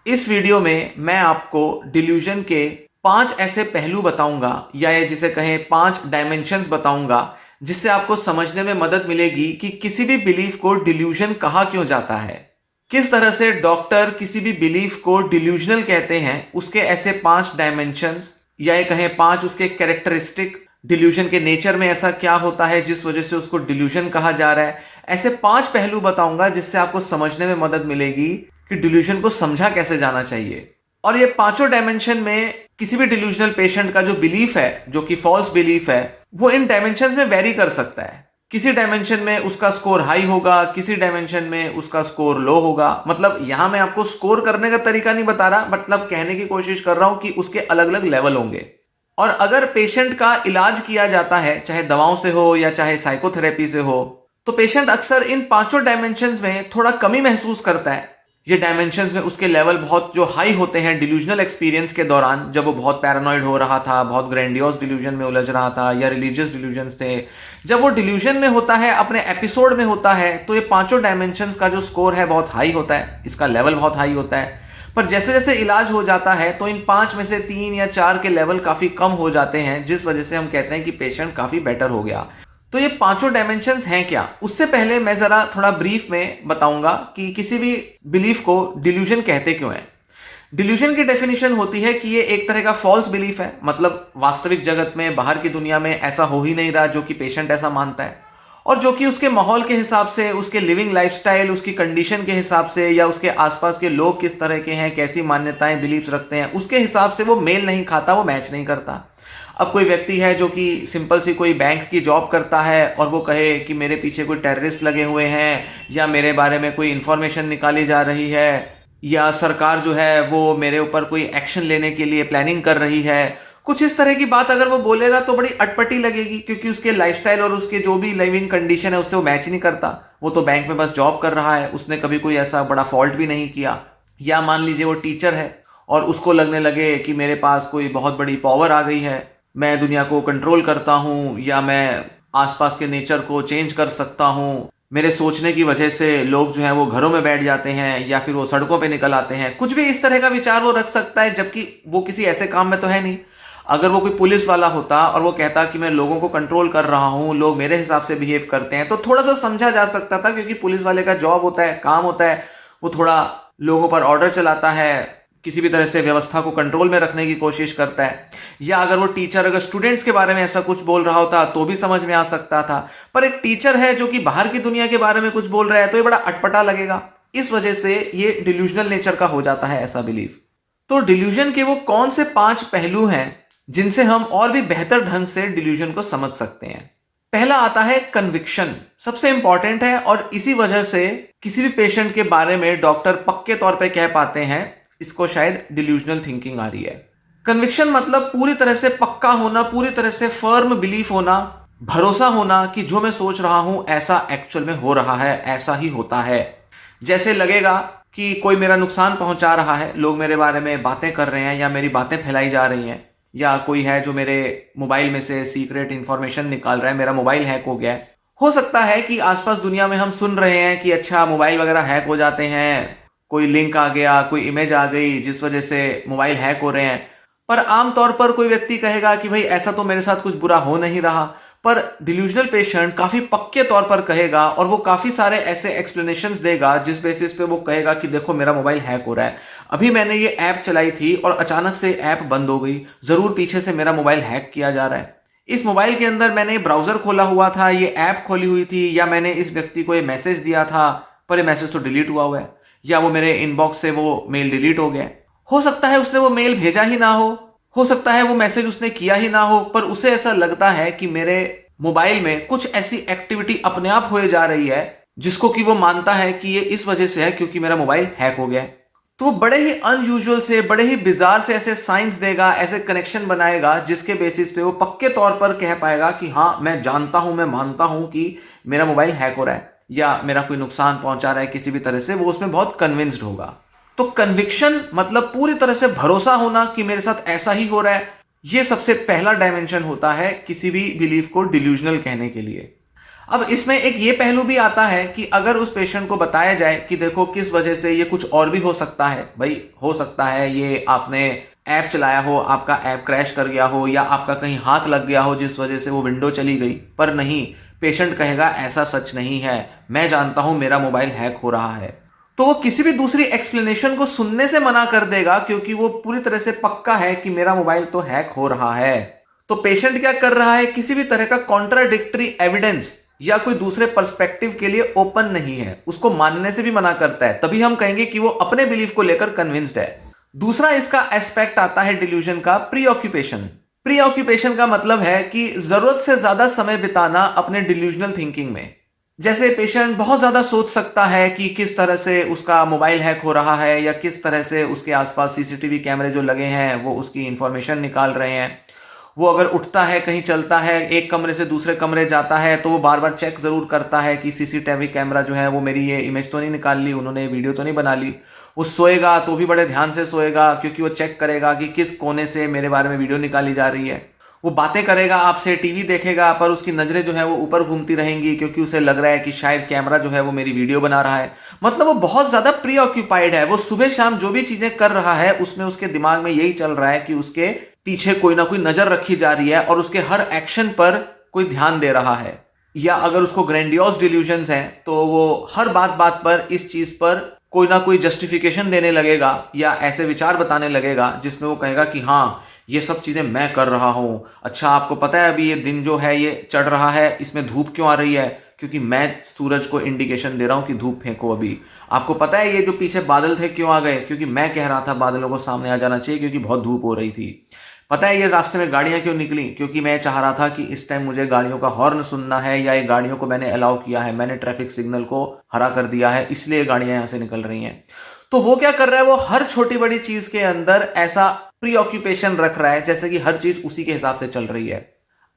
इस वीडियो में मैं आपको डिल्यूजन के 5 ऐसे पहलू बताऊंगा या ये जिसे कहें 5 डायमेंशंस बताऊंगा जिससे आपको समझने में मदद मिलेगी कि किसी भी बिलीफ को डिल्यूजन कहा क्यों जाता है। किस तरह से डॉक्टर किसी भी बिलीफ को डिल्यूजनल कहते हैं, उसके ऐसे 5 डायमेंशंस या ये कहें 5 उसके कैरेक्टरिस्टिक, डिल्यूजन के नेचर में ऐसा क्या होता है जिस वजह से उसको डिल्यूजन कहा जा रहा है। ऐसे 5 पहलू बताऊंगा जिससे आपको समझने में मदद मिलेगी कि डिल्यूजन को समझा कैसे जाना चाहिए। और ये पांचों डायमेंशन में किसी भी डिल्यूजनल पेशेंट का जो बिलीफ है, जो कि फॉल्स बिलीफ है, वो इन डायमेंशन में वेरी कर सकता है। किसी डायमेंशन में उसका स्कोर हाई होगा, किसी डायमेंशन में उसका स्कोर लो होगा। मतलब यहां मैं आपको स्कोर करने का तरीका नहीं बता रहा, मतलब कहने की कोशिश कर रहा हूं कि उसके अलग अलग लेवल होंगे। और अगर पेशेंट का इलाज किया जाता है, चाहे दवाओं से हो या चाहे साइकोथेरेपी से हो, तो पेशेंट अक्सर इन पांचों डायमेंशंस में थोड़ा कमी महसूस करता है। ये डायमेंशंस में उसके लेवल बहुत जो हाई होते हैं डिल्यूजनल एक्सपीरियंस के दौरान, जब वो बहुत पैरानॉइड हो रहा था, बहुत ग्रैंडियोस डिल्यूजन में उलझ रहा था या रिलीजियस डिल्यूजन्स थे। जब वो डिल्यूजन में होता है, अपने एपिसोड में होता है, तो ये पांचों डायमेंशंस का जो स्कोर है बहुत हाई होता है, इसका लेवल बहुत हाई होता है। पर जैसे जैसे इलाज हो जाता है तो इन 5 में से 3 या 4 के लेवल काफी कम हो जाते हैं, जिस वजह से हम कहते हैं कि पेशेंट काफी बेटर हो गया। तो ये पांचों डायमेंशंस हैं क्या, उससे पहले मैं जरा थोड़ा ब्रीफ में बताऊंगा कि किसी भी बिलीफ को डिल्यूजन कहते क्यों है। डिल्यूजन की डेफिनेशन होती है कि ये एक तरह का फॉल्स बिलीफ है, मतलब वास्तविक जगत में, बाहर की दुनिया में ऐसा हो ही नहीं रहा जो कि पेशेंट ऐसा मानता है, और जो कि उसके माहौल के हिसाब से, उसके लिविंग लाइफस्टाइल, उसकी कंडीशन के हिसाब से, या उसके आसपास के लोग किस तरह के हैं, कैसी मान्यताएं बिलीव्स रखते हैं, उसके हिसाब से वो मेल नहीं खाता, वो मैच नहीं करता। अब कोई व्यक्ति है जो कि सिंपल सी कोई बैंक की जॉब करता है और वो कहे कि मेरे पीछे कोई टेररिस्ट लगे हुए हैं, या मेरे बारे में कोई इंफॉर्मेशन निकाली जा रही है, या सरकार जो है वो मेरे ऊपर कोई एक्शन लेने के लिए प्लानिंग कर रही है, कुछ इस तरह की बात अगर वो बोलेगा तो बड़ी अटपटी लगेगी, क्योंकि उसके लाइफस्टाइल और उसके जो भी लिविंग कंडीशन है उससे वो मैच नहीं करता। वो तो बैंक में बस जॉब कर रहा है, उसने कभी कोई ऐसा बड़ा फॉल्ट भी नहीं किया। या मान लीजिए वो टीचर है और उसको लगने लगे कि मेरे पास कोई बहुत बड़ी पावर आ गई है, मैं दुनिया को कंट्रोल करता हूँ, या मैं आसपास के नेचर को चेंज कर सकता हूँ, मेरे सोचने की वजह से लोग जो है वो घरों में बैठ जाते हैं या फिर वो सड़कों पे निकल आते हैं। कुछ भी इस तरह का विचार वो रख सकता है, जबकि वो किसी ऐसे काम में तो है नहीं। अगर वो कोई पुलिस वाला होता और वो कहता कि मैं लोगों को कंट्रोल कर रहा हूँ, लोग मेरे हिसाब से बिहेव करते हैं, तो थोड़ा सा समझा जा सकता था, क्योंकि पुलिस वाले का जॉब होता है, काम होता है, वो थोड़ा लोगों पर ऑर्डर चलाता है, किसी भी तरह से व्यवस्था को कंट्रोल में रखने की कोशिश करता है। या अगर वो टीचर अगर स्टूडेंट्स के बारे में ऐसा कुछ बोल रहा होता तो भी समझ में आ सकता था। पर एक टीचर है जो कि बाहर की दुनिया के बारे में कुछ बोल रहा है, तो ये बड़ा अटपटा लगेगा। इस वजह से ये डिल्यूजनल नेचर का हो जाता है ऐसा बिलीफ। तो डिल्यूजन के वो कौन से 5 पहलू हैं जिनसे हम और भी बेहतर ढंग से डिल्यूजन को समझ सकते हैं। पहला आता है कन्विक्शन, सबसे इंपॉर्टेंट है, और इसी वजह से किसी भी पेशेंट के बारे में डॉक्टर पक्के तौर पे कह पाते हैं इसको शायद डिल्यूजनल थिंकिंग आ रही है। कन्विक्शन मतलब पूरी तरह से पक्का होना, पूरी तरह से फर्म बिलीफ होना, भरोसा होना कि जो मैं सोच रहा हूं ऐसा एक्चुअल में हो रहा है, ऐसा ही होता है। जैसे लगेगा कि कोई मेरा नुकसान पहुंचा रहा है, लोग मेरे बारे में बातें कर रहे हैं या मेरी बातें फैलाई जा रही हैं, या कोई है जो मेरे मोबाइल में से सीक्रेट इंफॉर्मेशन निकाल रहा है, मेरा मोबाइल हैक हो गया है। हो सकता है कि आसपास दुनिया में हम सुन रहे हैं कि अच्छा मोबाइल वगैरह हैक हो जाते हैं, कोई लिंक आ गया, कोई इमेज आ गई जिस वजह से मोबाइल हैक हो रहे हैं। पर आमतौर पर कोई व्यक्ति कहेगा कि भाई ऐसा तो मेरे साथ कुछ बुरा हो नहीं रहा। पर डिल्यूजनल पेशेंट काफी पक्के तौर पर कहेगा और वो काफी सारे ऐसे एक्सप्लेनेशंस देगा जिस बेसिस पे वो कहेगा कि देखो मेरा मोबाइल हैक हो रहा है, अभी मैंने ये ऐप चलाई थी और अचानक से ऐप बंद हो गई, जरूर पीछे से मेरा मोबाइल हैक किया जा रहा है। इस मोबाइल के अंदर मैंने ब्राउजर खोला हुआ था, ये ऐप खोली हुई थी, या मैंने इस व्यक्ति को ये मैसेज दिया था पर ये मैसेज तो डिलीट हुआ हुआ है, या वो मेरे इनबॉक्स से वो मेल डिलीट हो गया। हो सकता है उसने वो मेल भेजा ही ना हो सकता है वो मैसेज उसने किया ही ना हो, पर उसे ऐसा लगता है कि मेरे मोबाइल में कुछ ऐसी एक्टिविटी अपने आप होए जा रही है जिसको कि वो मानता है कि ये इस वजह से है क्योंकि मेरा मोबाइल हैक हो गया है। तो वो बड़े ही अनयूजुअल से, बड़े ही बिजार से ऐसे साइंस देगा, ऐसे कनेक्शन बनाएगा जिसके बेसिस पे वो पक्के तौर पर कह पाएगा कि हाँ मैं जानता हूं, मैं मानता हूं कि मेरा मोबाइल हैक हो रहा है या मेरा कोई नुकसान पहुंचा रहा है किसी भी तरह से, वो उसमें बहुत कन्विंस्ड होगा। तो कन्विक्शन मतलब पूरी तरह से भरोसा होना कि मेरे साथ ऐसा ही हो रहा है। ये सबसे पहला डायमेंशन होता है किसी भी बिलीफ को डिल्यूजनल कहने के लिए। अब इसमें एक ये पहलू भी आता है कि अगर उस पेशेंट को बताया जाए कि देखो किस वजह से ये कुछ और भी हो सकता है, भाई हो सकता है ये आपने ऐप चलाया हो, आपका ऐप क्रैश कर गया हो, या आपका कहीं हाथ लग गया हो जिस वजह से वो विंडो चली गई, पर नहीं, पेशेंट कहेगा ऐसा सच नहीं है, मैं जानता हूं मेरा मोबाइल हैक हो रहा है। तो वो किसी भी दूसरी एक्सप्लेनेशन को सुनने से मना कर देगा क्योंकि वो पूरी तरह से पक्का है कि मेरा मोबाइल तो हैक हो रहा है। तो पेशेंट क्या कर रहा है, किसी भी तरह का कॉन्ट्राडिक्टरी एविडेंस या कोई दूसरे पर्सपेक्टिव के लिए ओपन नहीं है, उसको मानने से भी मना करता है, तभी हम कहेंगे कि वो अपने बिलीफ को लेकर कन्विंस्ड है। दूसरा इसका एस्पेक्ट आता है डिल्यूजन का, प्रीऑक्यूपेशन। प्रीऑक्यूपेशन का मतलब है कि जरूरत से ज्यादा समय बिताना अपने डिल्यूजनल थिंकिंग में। जैसे पेशेंट बहुत ज्यादा सोच सकता है कि किस तरह से उसका मोबाइल हैक हो रहा है, या किस तरह से उसके आसपास सीसीटीवी कैमरे जो लगे हैं वो उसकी इंफॉर्मेशन निकाल रहे हैं। वो अगर उठता है, कहीं चलता है, एक कमरे से दूसरे कमरे जाता है, तो वो बार बार चेक जरूर करता है कि सीसीटीवी कैमरा जो है वो मेरी ये इमेज तो नहीं निकाल ली, उन्होंने ये वीडियो तो नहीं बना ली। वो सोएगा तो भी बड़े ध्यान से सोएगा क्योंकि वो चेक करेगा कि किस कोने से मेरे बारे में वीडियो निकाली जा रही है। वो बातें करेगा आपसे, टीवी देखेगा, पर उसकी नजरें जो है वो ऊपर घूमती रहेंगी क्योंकि उसे लग रहा है कि शायद कैमरा जो है वो मेरी वीडियो बना रहा है। मतलब वो बहुत ज्यादा प्री ऑक्यूपाइड है। वो सुबह शाम जो भी चीजें कर रहा है उसमें उसके दिमाग में यही चल रहा है कि उसके पीछे कोई ना कोई नजर रखी जा रही है और उसके हर एक्शन पर कोई ध्यान दे रहा है। या अगर उसको ग्रैंडियोस डिल्यूजन्स हैं तो वो हर बात बात पर इस चीज पर कोई ना कोई जस्टिफिकेशन देने लगेगा या ऐसे विचार बताने लगेगा जिसमें वो कहेगा कि हाँ ये सब चीजें मैं कर रहा हूं। अच्छा आपको पता है अभी ये दिन जो है ये चढ़ रहा है, इसमें धूप क्यों आ रही है? क्योंकि मैं सूरज को इंडिकेशन दे रहा हूं कि धूप फेंको अभी। आपको पता है ये जो पीछे बादल थे क्यों आ गए? क्योंकि मैं कह रहा था बादलों को सामने आ जाना चाहिए क्योंकि बहुत धूप हो रही थी। पता है ये रास्ते में गाड़ियां क्यों निकली? क्योंकि मैं चाह रहा था कि इस टाइम मुझे गाड़ियों का हॉर्न सुनना है, या ये गाड़ियों को मैंने अलाउ किया है, मैंने ट्रैफिक सिग्नल को हरा कर दिया है, इसलिए गाड़ियां यहां से निकल रही हैं। तो वो क्या कर रहा है, वो हर छोटी बड़ी चीज के अंदर ऐसा प्रीऑक्यूपेशन रख रहा है जैसे कि हर चीज उसी के हिसाब से चल रही है।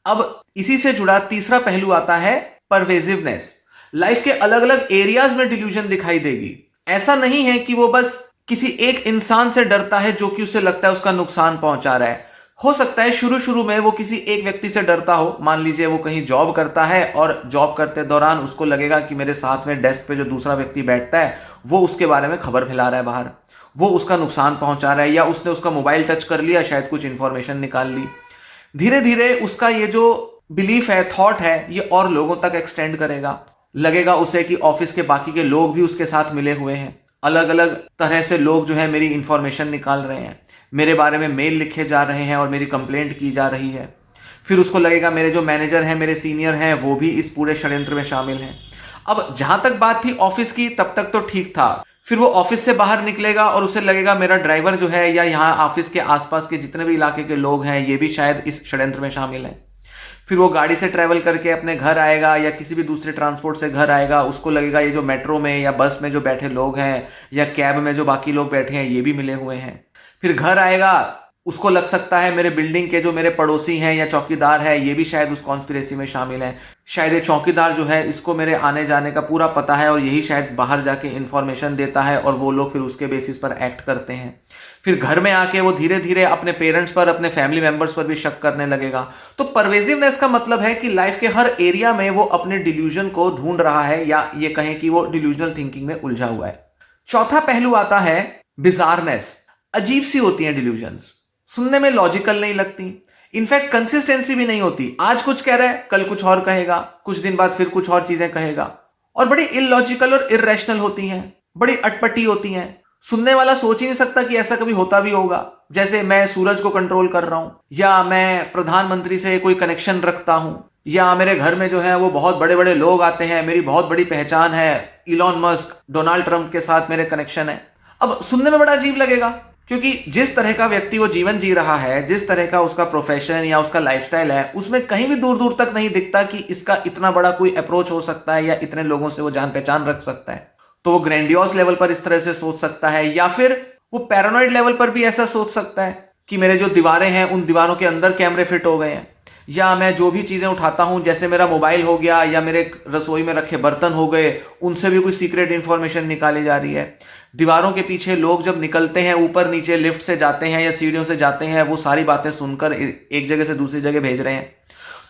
अब इसी से जुड़ा तीसरा पहलू आता है परवेजिवनेस। लाइफ के अलग अलग एरियाज में डिल्यूजन दिखाई देगी। ऐसा नहीं है कि वो बस किसी एक इंसान से डरता है जो कि उसे लगता है उसका नुकसान पहुंचा रहा है। हो सकता है शुरू शुरू में वो किसी एक व्यक्ति से डरता हो। मान लीजिए वो कहीं जॉब करता है और जॉब करते दौरान उसको लगेगा कि मेरे साथ में डेस्क पे जो दूसरा व्यक्ति बैठता है वो उसके बारे में खबर फैला रहा है बाहर, वो उसका नुकसान पहुंचा रहा है, या उसने उसका मोबाइल टच कर लिया, शायद कुछ इंफॉर्मेशन निकाल ली। धीरे धीरे उसका ये जो बिलीफ है, थॉट है, ये और लोगों तक एक्सटेंड करेगा। लगेगा उसे कि ऑफिस के बाकी के लोग भी उसके साथ मिले हुए हैं, अलग अलग तरह से लोग जो है मेरी इंफॉर्मेशन निकाल रहे हैं, मेरे बारे में मेल लिखे जा रहे हैं और मेरी कंप्लेंट की जा रही है। फिर उसको लगेगा मेरे जो मैनेजर हैं, मेरे सीनियर हैं, वो भी इस पूरे षड्यंत्र में शामिल हैं। अब जहां तक बात थी ऑफिस की तब तक तो ठीक था। फिर वो ऑफिस से बाहर निकलेगा और उसे लगेगा मेरा ड्राइवर जो है या यहाँ ऑफिस के आसपास के जितने भी इलाके के लोग हैं ये भी शायद इस षड्यंत्र में शामिल हैं। फिर वो गाड़ी से ट्रैवल करके अपने घर आएगा या किसी भी दूसरे ट्रांसपोर्ट से घर आएगा, उसको लगेगा ये जो मेट्रो में या बस में जो बैठे लोग हैं या कैब में जो बाकी लोग बैठे हैं ये भी मिले हुए हैं। फिर घर आएगा, उसको लग सकता है मेरे बिल्डिंग के जो मेरे पड़ोसी हैं या चौकीदार है ये भी शायद उस कॉन्स्पिरेसी में शामिल हैं। शायद ये चौकीदार जो है इसको मेरे आने जाने का पूरा पता है और यही शायद बाहर जाके इन्फॉर्मेशन देता है और वो लोग फिर उसके बेसिस पर एक्ट करते हैं। फिर घर में आके वो धीरे धीरे अपने पेरेंट्स पर, अपने फैमिली मेंबर्स पर भी शक करने लगेगा। तो परवेजिवनेस का मतलब है कि लाइफ के हर एरिया में वो अपने डिल्यूजन को ढूंढ रहा है, या ये कहें कि वो डिल्यूजनल थिंकिंग में उलझा हुआ है। चौथा पहलू आता है बिजारनेस। अजीब सी होती हैं डिल्यूजन्स, सुनने में लॉजिकल नहीं लगती, इनफैक्ट कंसिस्टेंसी भी नहीं होती। आज कुछ कह रहा है, कल कुछ और कहेगा, कुछ दिन बाद फिर कुछ और चीजें कहेगा, और बड़ी इलॉजिकल और इरेशनल होती हैं, बड़ी अटपटी होती हैं। सुनने वाला सोच ही नहीं सकता कि ऐसा कभी होता भी होगा। जैसे मैं सूरज को कंट्रोल कर रहा हूं, या मैं प्रधानमंत्री से कोई कनेक्शन रखता हूं, या मेरे घर में जो है वो बहुत बड़े बड़े लोग आते हैं, मेरी बहुत बड़ी पहचान है, इलॉन मस्क, डोनाल्ड ट्रंप के साथ मेरे कनेक्शन है। अब सुनने में बड़ा अजीब लगेगा क्योंकि जिस तरह का व्यक्ति वो जीवन जी रहा है, जिस तरह का उसका प्रोफेशन या उसका लाइफस्टाइल है, उसमें कहीं भी दूर दूर तक नहीं दिखता कि इसका इतना बड़ा कोई अप्रोच हो सकता है या इतने लोगों से वो जान पहचान रख सकता है। तो वो ग्रैंडियोस लेवल पर इस तरह से सोच सकता है, या फिर वो पैरानॉइड लेवल पर भी ऐसा सोच सकता है कि मेरे जो दीवारें हैं उन दीवारों के अंदर कैमरे फिट हो गए हैं, या मैं जो भी चीजें उठाता हूं, जैसे मेरा मोबाइल हो गया या मेरे रसोई में रखे बर्तन हो गए, उनसे भी कोई सीक्रेट इंफॉर्मेशन निकाली जा रही है। दीवारों के पीछे लोग जब निकलते हैं, ऊपर नीचे लिफ्ट से जाते हैं या सीढ़ियों से जाते हैं, वो सारी बातें सुनकर एक जगह से दूसरी जगह भेज रहे हैं।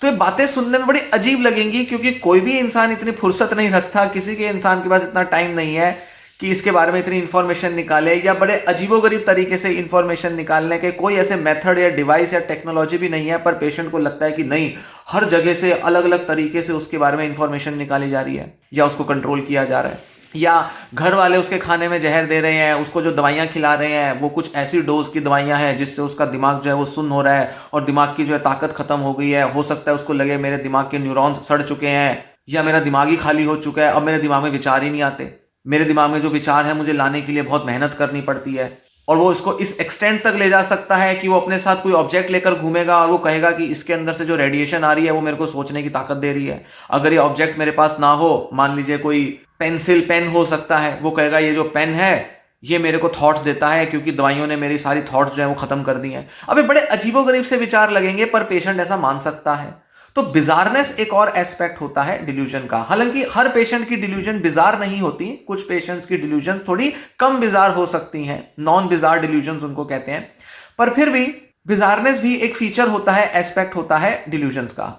तो ये बातें सुनने में बड़ी अजीब लगेंगी, क्योंकि कोई भी इंसान इतनी फुर्सत नहीं रखता, किसी के इंसान के पास इतना टाइम नहीं है कि इसके बारे में इतनी इंफॉर्मेशन निकाले, या बड़े अजीबोगरीब तरीके से इंफॉर्मेशन निकालने के कोई ऐसे मेथड या डिवाइस या टेक्नोलॉजी भी नहीं है। पर पेशेंट को लगता है कि नहीं, हर जगह से अलग अलग तरीके से उसके बारे में इंफॉर्मेशन निकाली जा रही है, या उसको कंट्रोल किया जा रहा है, या घर वाले उसके खाने में जहर दे रहे हैं, उसको जो दवाइयाँ खिला रहे हैं वो कुछ ऐसी डोज की दवाइयाँ हैं जिससे उसका दिमाग जो है वो सुन्न हो रहा है और दिमाग की जो है ताकत खत्म हो गई है। हो सकता है उसको लगे मेरे दिमाग के न्यूरॉन्स सड़ चुके हैं, या मेरा दिमाग ही खाली हो चुका है, अब मेरे दिमाग में विचार ही नहीं आते, मेरे दिमाग में जो विचार है मुझे लाने के लिए बहुत मेहनत करनी पड़ती है। और वो इसको इस एक्सटेंट तक ले जा सकता है कि वो अपने साथ कोई ऑब्जेक्ट लेकर घूमेगा और वो कहेगा कि इसके अंदर से जो रेडिएशन आ रही है वो मेरे को सोचने की ताकत दे रही है। अगर ये ऑब्जेक्ट मेरे पास ना हो, मान लीजिए कोई पेंसिल पेन हो सकता है, वो कहेगा ये जो पेन है ये मेरे को थॉट्स देता है, क्योंकि दवाइयों ने मेरी सारी थॉट्स जो है वो खत्म कर दी हैं। अब ये बड़े अजीबोगरीब से विचार लगेंगे, पर पेशेंट ऐसा मान सकता है। तो बिजारनेस एक और एस्पेक्ट होता है डिल्यूजन का। हालांकि हर पेशेंट की डिल्यूजन बिजार नहीं होती, कुछ पेशेंट्स की डिल्यूजन थोड़ी कम बिजार हो सकती हैं, नॉन बिजार डिल्यूजन उनको कहते हैं। पर फिर भी बिजारनेस भी एक फीचर होता है, एस्पेक्ट होता है डिल्यूजन्स का।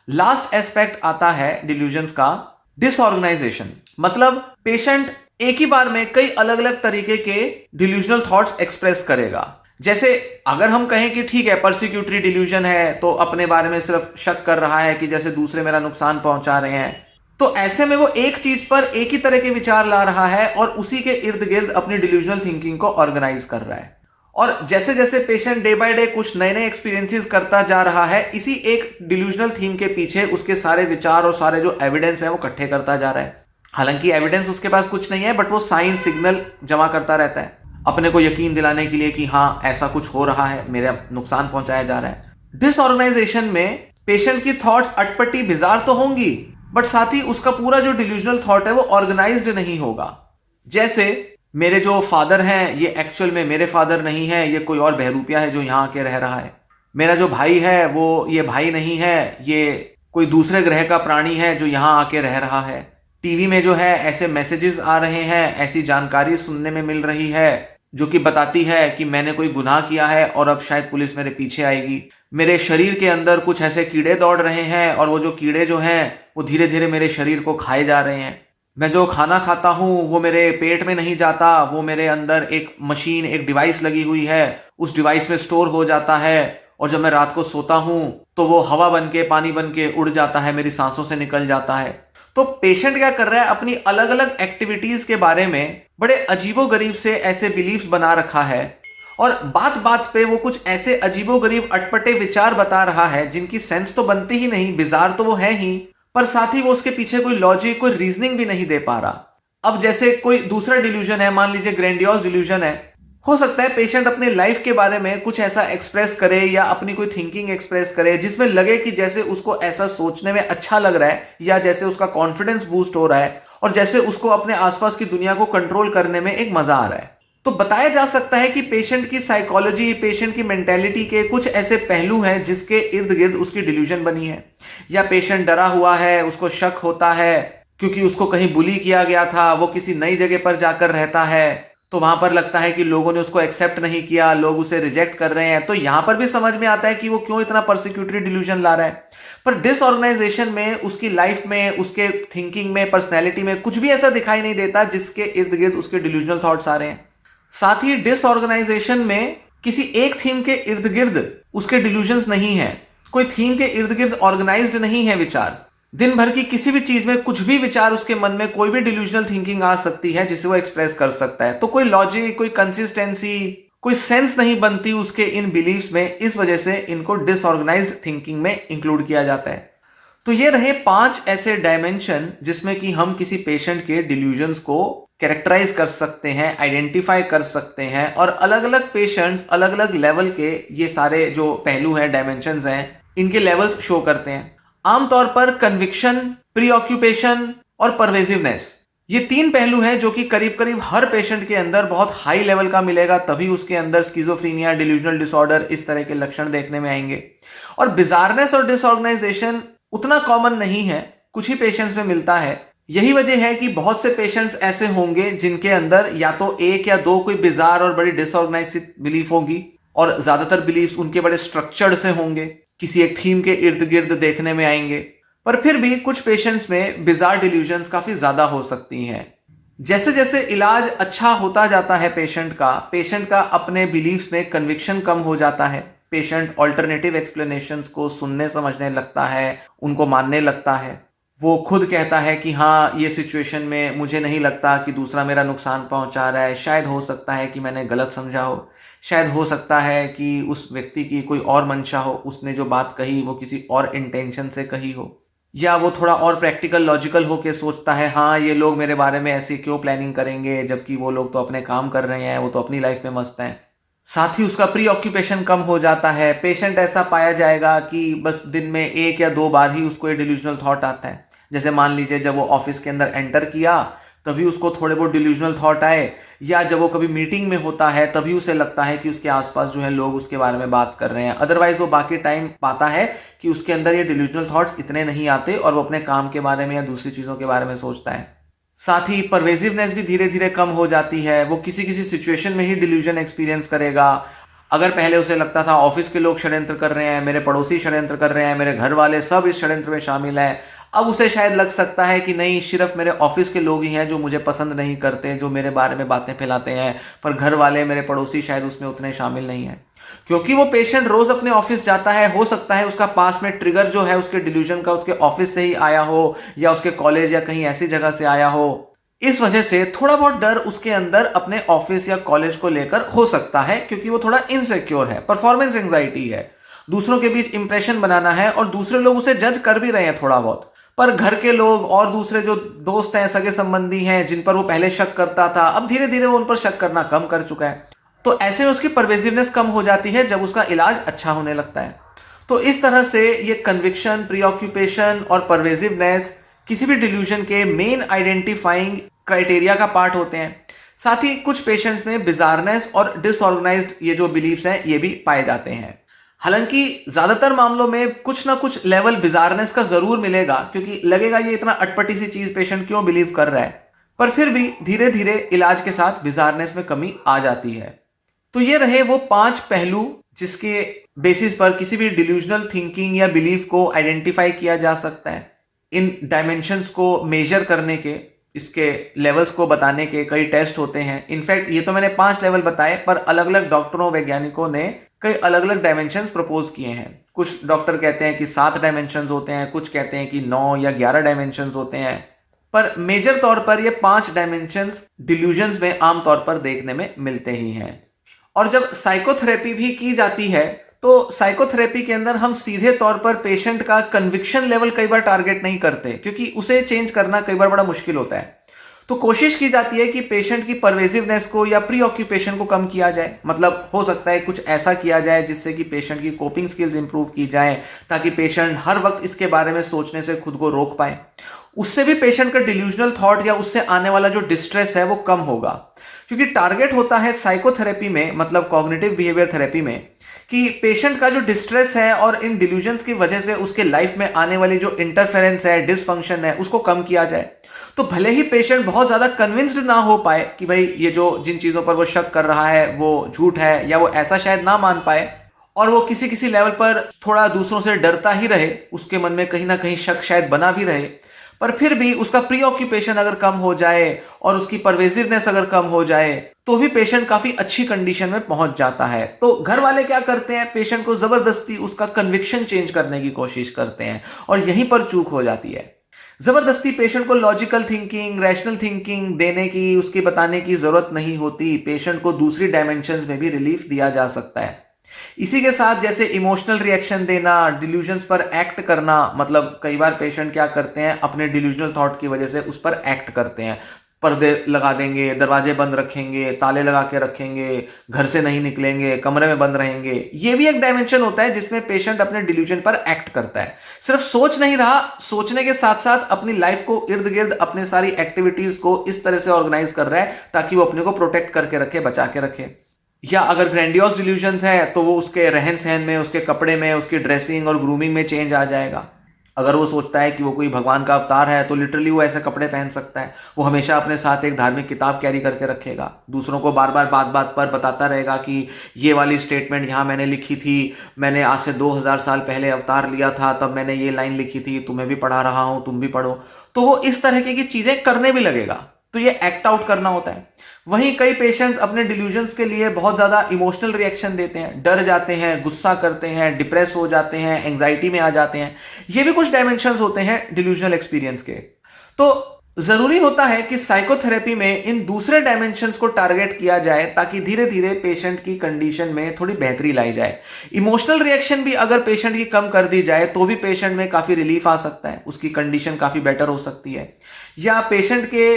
लास्ट एस्पेक्ट आता है डिल्यूजन्स का, डिसऑर्गेनाइजेशन। मतलब पेशेंट एक ही बार में कई अलग अलग तरीके के डिल्यूजनल थॉट्स एक्सप्रेस करेगा। जैसे अगर हम कहें कि ठीक है परसिक्यूटरी डिल्यूजन है, तो अपने बारे में सिर्फ शक कर रहा है कि जैसे दूसरे मेरा नुकसान पहुंचा रहे हैं, तो ऐसे में वो एक चीज पर एक ही तरह के विचार ला रहा है और उसी के इर्द गिर्द अपनी डिल्यूजनल थिंकिंग को ऑर्गेनाइज कर रहा है। और जैसे जैसे पेशेंट डे बाय डे कुछ नए नए एक्सपीरियंसेस करता जा रहा है, इसी एक डिल्यूजनल थीम के पीछे उसके सारे विचार और सारे जो एविडेंस है वो इकट्ठे करता जा रहा है। हालांकि एविडेंस उसके पास कुछ नहीं है, बट वो साइन सिग्नल जमा करता रहता है अपने को यकीन दिलाने के लिए कि हाँ ऐसा कुछ हो रहा है, मेरा नुकसान पहुंचाया जा रहा है। डिसऑर्गेनाइजेशन में पेशेंट की थॉट्स अटपटी बिजार तो होंगी, बट साथ ही उसका पूरा जो डिल्यूजनल थॉट है वो ऑर्गेनाइज्ड नहीं होगा। जैसे मेरे जो फादर हैं ये एक्चुअल में मेरे फादर नहीं है, ये कोई और बहरूपिया है जो यहाँ आके रह रहा है। मेरा जो भाई है वो ये भाई नहीं है, ये कोई दूसरे ग्रह का प्राणी है जो यहाँ आके रह रहा है। टीवी में जो है ऐसे मैसेजेस आ रहे हैं, ऐसी जानकारी सुनने में मिल रही है जो कि बताती है कि मैंने कोई गुनाह किया है और अब शायद पुलिस मेरे पीछे आएगी। मेरे शरीर के अंदर कुछ ऐसे कीड़े दौड़ रहे हैं और वो जो कीड़े जो हैं वो धीरे धीरे मेरे शरीर को खाए जा रहे हैं। मैं जो खाना खाता हूँ वो मेरे पेट में नहीं जाता, वो मेरे अंदर एक मशीन, एक डिवाइस लगी हुई है, उस डिवाइस में स्टोर हो जाता है। और जब मैं रात को सोता हूँ तो वो हवा बन के, पानी बन के उड़ जाता है, मेरी सांसों से निकल जाता है। तो पेशेंट क्या कर रहा है, अपनी अलग अलग एक्टिविटीज के बारे में बड़े अजीबोगरीब से ऐसे बिलीफ्स बना रखा है, और बात बात पे वो कुछ ऐसे अजीबोगरीब अटपटे विचार बता रहा है जिनकी सेंस तो बनती ही नहीं, बिजार तो वो है ही, पर साथ ही वो उसके पीछे कोई लॉजिक, कोई रीजनिंग भी नहीं दे पा रहा। अब जैसे कोई दूसरा डिल्यूजन है, मान लीजिए ग्रैंडियोस डिल्यूजन है, हो सकता है पेशेंट अपने लाइफ के बारे में कुछ ऐसा एक्सप्रेस करे या अपनी कोई थिंकिंग एक्सप्रेस करे जिसमें लगे कि जैसे उसको ऐसा सोचने में अच्छा लग रहा है, या जैसे उसका कॉन्फिडेंस बूस्ट हो रहा है, और जैसे उसको अपने आसपास की दुनिया को कंट्रोल करने में एक मजा आ रहा है। तो बताया जा सकता है कि पेशेंट की साइकोलॉजी, पेशेंट की मेंटेलिटी के कुछ ऐसे पहलू हैं जिसके इर्द गिर्द उसकी डिल्यूजन बनी है। या पेशेंट डरा हुआ है, उसको शक होता है क्योंकि उसको कहीं बुली किया गया था, वो किसी नई जगह पर जाकर रहता है, तो वहां पर लगता है कि लोगों ने उसको एक्सेप्ट नहीं किया, लोग उसे रिजेक्ट कर रहे हैं। तो यहां पर भी समझ में आता है कि वो क्यों इतना परसिक्यूटरी डिल्यूजन ला रहा है। पर डिसऑर्गेनाइजेशन में उसकी लाइफ में, उसके थिंकिंग में, पर्सनैलिटी में कुछ भी ऐसा दिखाई नहीं देता जिसके इर्द गिर्द उसके डिल्यूजनल थॉट्स आ रहे हैं। साथ ही डिसऑर्गेनाइजेशन में किसी एक थीम के इर्द गिर्द उसके डिल्यूजन्स नहीं है, कोई थीम के इर्द गिर्द ऑर्गेनाइज्ड नहीं है विचार। दिन भर की किसी भी चीज में कुछ भी विचार उसके मन में, कोई भी डिल्यूजनल थिंकिंग आ सकती है जिसे वो एक्सप्रेस कर सकता है। तो कोई लॉजिक, कोई कंसिस्टेंसी, कोई सेंस नहीं बनती उसके इन बिलीव्स में, इस वजह से इनको डिसऑर्गेनाइज्ड थिंकिंग में इंक्लूड किया जाता है। तो ये रहे 5 ऐसे डायमेंशन जिसमें कि हम किसी पेशेंट के डिल्यूजन्स को कैरेक्टराइज कर सकते हैं, आइडेंटिफाई कर सकते हैं, और अलग अलग पेशेंट्स अलग अलग लेवल के ये सारे जो पहलू हैं, डायमेंशंस हैं, इनके लेवल्स शो करते हैं। आमतौर पर कन्विक्शन, प्रीऑक्यूपेशन और परवेजिवनेस, ये 3 पहलू हैं जो कि करीब करीब हर पेशेंट के अंदर बहुत हाई लेवल का मिलेगा, तभी उसके अंदर स्किज़ोफ्रेनिया, डिल्यूजनल डिसऑर्डर, इस तरह के लक्षण देखने में आएंगे। और बिजारनेस और डिसऑर्गेनाइजेशन उतना कॉमन नहीं है, कुछ ही पेशेंट्स में मिलता है। यही वजह है कि बहुत से पेशेंट्स ऐसे होंगे जिनके अंदर या तो 1 या 2 कोई बिजार और बड़ी डिसऑर्गेनाइज्ड बिलीफ होगी, और ज्यादातर बिलीफ्स उनके बड़े स्ट्रक्चर्ड से होंगे। किसी एक थीम के इर्द गिर्द देखने में आएंगे। पर फिर भी कुछ पेशेंट्स में बिजार डिल्यूजन्स काफी ज्यादा हो सकती हैं। जैसे जैसे इलाज अच्छा होता जाता है पेशेंट का अपने बिलीव्स में कन्विक्शन कम हो जाता है। पेशेंट ऑल्टरनेटिव एक्सप्लेनेशंस को सुनने समझने लगता है, उनको मानने लगता है। वो खुद कहता है कि हाँ, ये सिचुएशन में मुझे नहीं लगता कि दूसरा मेरा नुकसान पहुंचा रहा है, शायद हो सकता है कि मैंने गलत समझा हो, शायद हो सकता है कि उस व्यक्ति की कोई और मंशा हो, उसने जो बात कही वो किसी और इंटेंशन से कही हो, या वो थोड़ा और प्रैक्टिकल लॉजिकल होके सोचता है हाँ, ये लोग मेरे बारे में ऐसी क्यों प्लानिंग करेंगे, जबकि वो लोग तो अपने काम कर रहे हैं, वो तो अपनी लाइफ में मस्त हैं। साथ ही उसका प्री ऑक्यूपेशन कम हो जाता है। पेशेंट ऐसा पाया जाएगा कि बस दिन में 1 या 2 बार ही उसको ये डिल्यूजनल थॉट आता है। जैसे मान लीजिए जब वो ऑफिस के अंदर एंटर किया तभी उसको थोड़े बहुत डिल्यूजनल थॉट आए, या जब वो कभी मीटिंग में होता है तभी उसे लगता है कि उसके आसपास जो है लोग उसके बारे में बात कर रहे हैं। अदरवाइज वो बाकी टाइम पाता है कि उसके अंदर ये डिल्यूजनल थॉट्स इतने नहीं आते और वो अपने काम के बारे में या दूसरी चीज़ों के बारे में सोचता है। साथ ही परवेजिवनेस भी धीरे धीरे कम हो जाती है। वो किसी किसी सिचुएशन में ही डिल्यूजन एक्सपीरियंस करेगा। अगर पहले उसे लगता था ऑफिस के लोग षड्यंत्र कर रहे हैं, मेरे पड़ोसी षड्यंत्र कर रहे हैं, मेरे घर वाले सब इस षड्यंत्र में शामिल हैं, अब उसे शायद लग सकता है कि नहीं, सिर्फ मेरे ऑफिस के लोग ही हैं जो मुझे पसंद नहीं करते, जो मेरे बारे में बातें फैलाते हैं, पर घर वाले, मेरे पड़ोसी शायद उसमें उतने शामिल नहीं हैं। क्योंकि वो पेशेंट रोज अपने ऑफिस जाता है, हो सकता है उसका पास में ट्रिगर जो है उसके डिल्यूजन का उसके ऑफिस से ही आया हो, या उसके कॉलेज या कहीं ऐसी जगह से आया हो। इस वजह से थोड़ा बहुत डर उसके अंदर अपने ऑफिस या कॉलेज को लेकर हो सकता है, क्योंकि वो थोड़ा इनसिक्योर है, परफॉर्मेंस एंजाइटी है, दूसरों के बीच इंप्रेशन बनाना है और दूसरे लोग उसे जज कर भी रहे हैं थोड़ा बहुत। पर घर के लोग और दूसरे जो दोस्त हैं, सगे संबंधी हैं, जिन पर वो पहले शक करता था, अब धीरे धीरे वो उन पर शक करना कम कर चुका है। तो ऐसे में उसकी परवेजिवनेस कम हो जाती है जब उसका इलाज अच्छा होने लगता है। तो इस तरह से ये कन्विक्शन, प्रीऑक्यूपेशन और परवेजिवनेस किसी भी डिल्यूजन के मेन आइडेंटिफाइंग क्राइटेरिया का पार्ट होते हैं। साथ ही कुछ पेशेंट्स में बिजारनेस और डिसऑर्गेनाइज्ड ये जो बिलीफ्स हैं ये भी पाए जाते हैं। हालांकि ज्यादातर मामलों में कुछ ना कुछ लेवल बिजारनेस का जरूर मिलेगा, क्योंकि लगेगा ये इतना अटपटी सी चीज पेशेंट क्यों बिलीव कर रहा है, पर फिर भी धीरे धीरे इलाज के साथ बिजारनेस में कमी आ जाती है। तो ये रहे वो 5 पहलू जिसके बेसिस पर किसी भी डिल्यूजनल थिंकिंग या बिलीफ को आइडेंटिफाई किया जा सकता है। इन डायमेंशंस को मेजर करने के, इसके लेवल्स को बताने के कई टेस्ट होते हैं। इनफैक्ट ये तो मैंने 5 लेवल बताए, पर अलग अलग डॉक्टरों, वैज्ञानिकों ने कई अलग अलग डायमेंशंस प्रपोज किए हैं। कुछ डॉक्टर कहते हैं कि 7 डायमेंशंस होते हैं, कुछ कहते हैं कि 9 या 11 डायमेंशंस होते हैं, पर मेजर तौर पर ये 5 डायमेंशंस डिल्यूजन्स में आमतौर पर देखने में मिलते ही हैं। और जब साइकोथेरेपी भी की जाती है तो साइकोथेरेपी के अंदर हम सीधे तौर पर पेशेंट का कन्विक्शन लेवल कई बार टारगेट नहीं करते, क्योंकि उसे चेंज करना कई बार बड़ा मुश्किल होता है। तो कोशिश की जाती है कि पेशेंट की परवेजिवनेस को या प्री ऑक्यूपेशन को कम किया जाए। मतलब हो सकता है कुछ ऐसा किया जाए जिससे कि पेशेंट की कोपिंग स्किल्स इंप्रूव की जाए, ताकि पेशेंट हर वक्त इसके बारे में सोचने से खुद को रोक पाए। उससे भी पेशेंट का डिल्यूजनल थॉट या उससे आने वाला जो डिस्ट्रेस है वो कम होगा। क्योंकि टारगेट होता है साइकोथेरेपी में, मतलब कॉग्निटिव बिहेवियर थेरेपी में, कि पेशेंट का जो डिस्ट्रेस है और इन डिल्यूजन्स की वजह से उसके लाइफ में आने वाली जो इंटरफेरेंस है, डिसफंक्शन है, उसको कम किया जाए। तो भले ही पेशेंट बहुत ज्यादा कन्विंस्ड ना हो पाए कि भाई ये जो जिन चीजों पर वो शक कर रहा है वो झूठ है, या वो ऐसा शायद ना मान पाए, और वो किसी किसी लेवल पर थोड़ा दूसरों से डरता ही रहे, उसके मन में कहीं ना कहीं शक शायद बना भी रहे, पर फिर भी उसका प्री ऑक्यूपेशन अगर कम हो जाए और उसकी परवेजिवनेस अगर कम हो जाए तो भी पेशेंट काफी अच्छी कंडीशन में पहुंच जाता है। तो घर वाले क्या करते हैं, पेशेंट को जबरदस्ती उसका कन्विक्शन चेंज करने की कोशिश करते हैं, और यहीं पर चूक हो जाती है। जबरदस्ती पेशेंट को लॉजिकल थिंकिंग, रैशनल थिंकिंग देने की, उसकी बताने की जरूरत नहीं होती। पेशेंट को दूसरी डायमेंशंस में भी रिलीफ दिया जा सकता है। इसी के साथ जैसे इमोशनल रिएक्शन देना, डिल्यूजन्स पर एक्ट करना, मतलब कई बार पेशेंट क्या करते हैं, अपने डिल्यूजनल थॉट की वजह से उस पर एक्ट करते हैं। पर्दे लगा देंगे, दरवाजे बंद रखेंगे, ताले लगा के रखेंगे, घर से नहीं निकलेंगे, कमरे में बंद रहेंगे। ये भी एक डायमेंशन होता है जिसमें पेशेंट अपने डिल्यूजन पर एक्ट करता है। सिर्फ सोच नहीं रहा, सोचने के साथ साथ अपनी लाइफ को इर्द गिर्द अपने सारी एक्टिविटीज को इस तरह से ऑर्गेनाइज कर रहा है ताकि वो अपने को प्रोटेक्ट करके रखे, बचा के रखे। या अगर ग्रैंडियोस डिल्यूजन्स है तो वो उसके रहन सहन में, उसके कपड़े में, उसकी ड्रेसिंग और ग्रूमिंग में चेंज आ जाएगा। अगर वो सोचता है कि वो कोई भगवान का अवतार है तो लिटरली वो ऐसे कपड़े पहन सकता है। वो हमेशा अपने साथ एक धार्मिक किताब कैरी करके रखेगा, दूसरों को बार बार बात बात पर बताता रहेगा कि ये वाली स्टेटमेंट यहाँ मैंने लिखी थी, मैंने आज से 2000 साल पहले अवतार लिया था, तब मैंने ये लाइन लिखी थी, तुम्हें भी पढ़ा रहा हूँ, तुम भी पढ़ो। तो वो इस तरह की चीजें करने भी लगेगा। तो ये एक्ट आउट करना होता है। वहीं कई पेशेंट्स अपने डिल्यूजन्स के लिए बहुत ज्यादा इमोशनल रिएक्शन देते हैं, डर जाते हैं, गुस्सा करते हैं, डिप्रेस हो जाते हैं, एंग्जाइटी में आ जाते हैं। ये भी कुछ डायमेंशंस होते हैं डिल्यूजनल एक्सपीरियंस के। तो जरूरी होता है कि साइकोथेरेपी में इन दूसरे डायमेंशंस को टारगेट किया जाए ताकि धीरे धीरे पेशेंट की कंडीशन में थोड़ी बेहतरी लाई जाए। इमोशनल रिएक्शन भी अगर पेशेंट की कम कर दी जाए तो भी पेशेंट में काफी रिलीफ आ सकता है, उसकी कंडीशन काफी बेटर हो सकती है। या पेशेंट के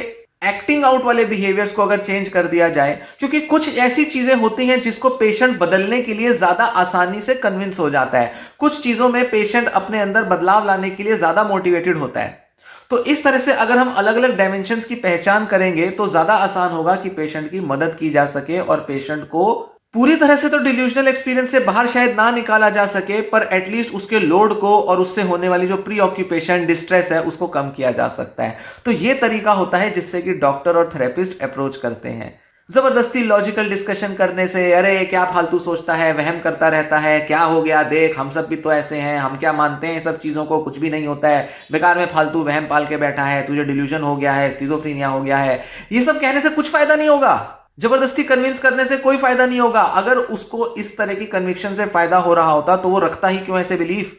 एक्टिंग आउट वाले बिहेवियर्स को अगर चेंज कर दिया जाए, क्योंकि कुछ ऐसी चीजें होती हैं जिसको पेशेंट बदलने के लिए ज्यादा आसानी से कन्विंस हो जाता है। कुछ चीजों में पेशेंट अपने अंदर बदलाव लाने के लिए ज्यादा मोटिवेटेड होता है। तो इस तरह से अगर हम अलग अलग डायमेंशंस की पहचान करेंगे तो ज्यादा आसान होगा कि पेशेंट की मदद की जा सके और पेशेंट को पूरी तरह से तो डिल्यूजनल एक्सपीरियंस से बाहर शायद ना निकाला जा सके, पर एटलीस्ट उसके लोड को और उससे होने वाली जो प्री ऑक्यूपेशन डिस्ट्रेस है उसको कम किया जा सकता है। तो ये तरीका होता है जिससे कि डॉक्टर और थेरेपिस्ट अप्रोच करते हैं। जबरदस्ती लॉजिकल डिस्कशन करने से, अरे क्या फालतू सोचता है, वहम करता रहता है, क्या हो गया देख हम सब भी तो ऐसे हैं, हम क्या मानते हैं सब चीजों को, कुछ भी नहीं होता है, बेकार में फालतू वहम पाल के बैठा है, तुझे डिल्यूजन हो गया है, स्किज़ोफ्रेनिया हो गया है, ये सब कहने से कुछ फायदा नहीं होगा। जबरदस्ती कन्विंस करने से कोई फायदा नहीं होगा। अगर उसको इस तरह की कन्विक्शन से फायदा हो रहा होता तो वो रखता ही क्यों ऐसे बिलीफ।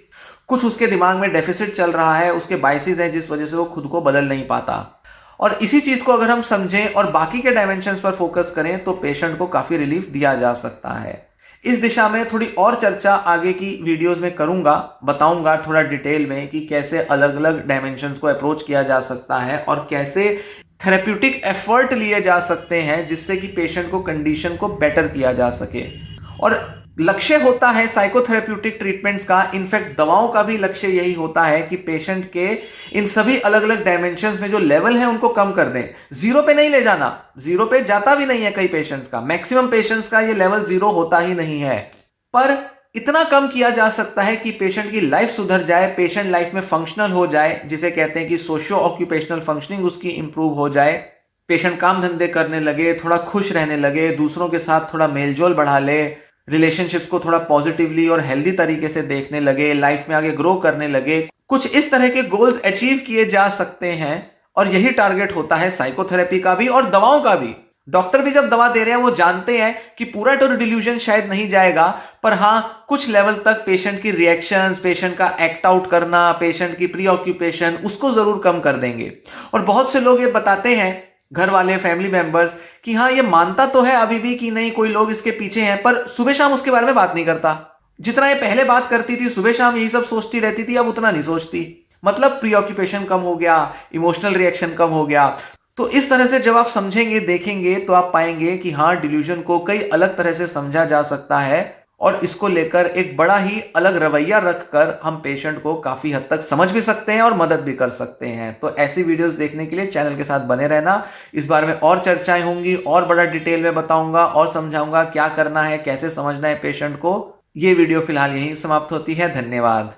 कुछ उसके दिमाग में डेफिसिट चल रहा है, उसके बायसेस हैं जिस वजह से वो खुद को बदल नहीं पाता। और इसी चीज को अगर हम समझें और बाकी के डायमेंशंस पर फोकस करें तो पेशेंट को काफी रिलीफ दिया जा सकता है। इस दिशा में थोड़ी और चर्चा आगे की वीडियोस में करूंगा, बताऊंगा थोड़ा डिटेल में कि कैसे अलग अलग डायमेंशंस को अप्रोच किया जा सकता है और कैसे थेरेप्यूटिक एफर्ट लिए जा सकते हैं जिससे कि पेशेंट को कंडीशन को बेटर किया जा सके। और लक्ष्य होता है साइकोथेरेप्यूटिक ट्रीटमेंट्स का, इनफैक्ट दवाओं का भी लक्ष्य यही होता है कि पेशेंट के इन सभी अलग अलग डायमेंशंस में जो लेवल है उनको कम कर दें। जीरो पे नहीं ले जाना, जीरो पे जाता भी नहीं है कई पेशेंट्स का, मैक्सिमम पेशेंट्स का ये लेवल जीरो होता ही नहीं है, पर इतना कम किया जा सकता है कि पेशेंट की लाइफ सुधर जाए, पेशेंट लाइफ में फंक्शनल हो जाए, जिसे कहते हैं कि सोशियो ऑक्यूपेशनल फंक्शनिंग उसकी इंप्रूव हो जाए, पेशेंट काम धंधे करने लगे, थोड़ा खुश रहने लगे, दूसरों के साथ थोड़ा मेलजोल बढ़ा ले, रिलेशनशिप्स को थोड़ा पॉजिटिवली और हेल्दी तरीके से देखने लगे, लाइफ में आगे ग्रो करने लगे। कुछ इस तरह के गोल्स अचीव किए जा सकते हैं और यही टारगेट होता है साइकोथेरेपी का भी और दवाओं का भी। डॉक्टर भी जब दवा दे रहे हैं वो जानते हैं कि पूरा तो डिल्यूजन शायद नहीं जाएगा, पर हाँ कुछ लेवल तक पेशेंट की रिएक्शंस, पेशेंट का एक्ट आउट करना, पेशेंट की प्री ऑक्यूपेशन उसको जरूर कम कर देंगे। और बहुत से लोग ये बताते हैं, घर वाले, फैमिली मेंबर्स, कि हाँ ये मानता तो है अभी भी कि नहीं कोई लोग इसके पीछे हैं, पर सुबह शाम उसके बारे में बात नहीं करता। जितना ये पहले बात करती थी, सुबह शाम यही सब सोचती रहती थी, अब उतना नहीं सोचती। मतलब प्री ऑक्यूपेशन कम हो गया, इमोशनल रिएक्शन कम हो गया। तो इस तरह से जब आप समझेंगे, देखेंगे, तो आप पाएंगे कि हाँ डिल्यूजन को कई अलग तरह से समझा जा सकता है और इसको लेकर एक बड़ा ही अलग रवैया रखकर हम पेशेंट को काफी हद तक समझ भी सकते हैं और मदद भी कर सकते हैं। तो ऐसी वीडियोस देखने के लिए चैनल के साथ बने रहना। इस बारे में और चर्चाएं होंगी और बड़ा डिटेल में बताऊंगा और समझाऊंगा क्या करना है, कैसे समझना है पेशेंट को। ये वीडियो फिलहाल यहीं समाप्त होती है। धन्यवाद।